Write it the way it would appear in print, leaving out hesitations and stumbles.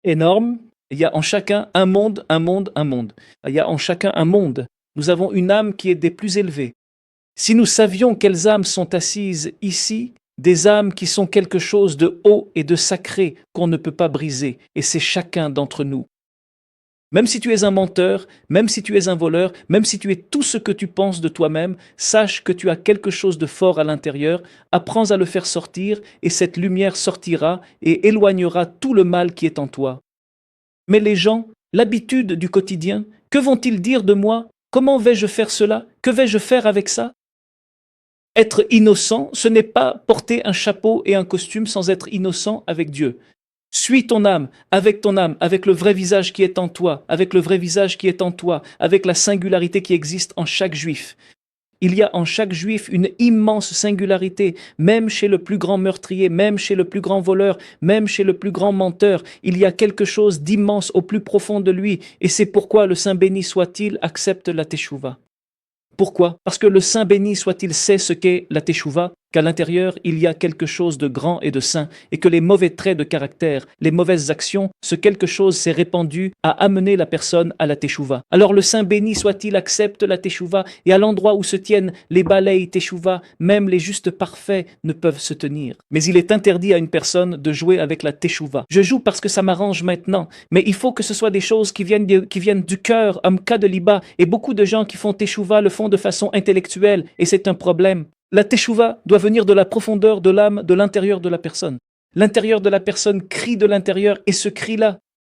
énorme. Il y a en chacun un monde, un monde, un monde. Il y a en chacun un monde. Nous avons une âme qui est des plus élevées. Si nous savions quelles âmes sont assises ici, des âmes qui sont quelque chose de haut et de sacré qu'on ne peut pas briser, et c'est chacun d'entre nous. Même si tu es un menteur, même si tu es un voleur, même si tu es tout ce que tu penses de toi-même, sache que tu as quelque chose de fort à l'intérieur, apprends à le faire sortir, et cette lumière sortira et éloignera tout le mal qui est en toi. Mais les gens, l'habitude du quotidien, que vont-ils dire de moi? Comment vais-je faire cela? Que vais-je faire avec ça? Être innocent, ce n'est pas porter un chapeau et un costume sans être innocent avec Dieu. Suis ton âme, avec le vrai visage qui est en toi, avec le vrai visage qui est en toi, avec la singularité qui existe en chaque juif. Il y a en chaque juif une immense singularité, même chez le plus grand meurtrier, même chez le plus grand voleur, même chez le plus grand menteur. Il y a quelque chose d'immense au plus profond de lui, et c'est pourquoi le Saint béni soit-il accepte la teshuva. Pourquoi? Parce que le Saint béni soit-il sait ce qu'est la teshuva, qu'à l'intérieur il y a quelque chose de grand et de saint, et que les mauvais traits de caractère, les mauvaises actions, ce quelque chose s'est répandu à amener la personne à la teshuva. Alors le Saint béni soit-il accepte la teshuva, et à l'endroit où se tiennent les balais teshuva, même les justes parfaits ne peuvent se tenir. Mais il est interdit à une personne de jouer avec la teshuva. Je joue parce que ça m'arrange maintenant, mais il faut que ce soit des choses qui viennent du cœur, Amka de Liba, et beaucoup de gens qui font teshuva le font de façon intellectuelle, et c'est un problème. La teshuva doit venir de la profondeur de l'âme, de l'intérieur de la personne. L'intérieur de la personne crie de l'intérieur, et ce cri-là,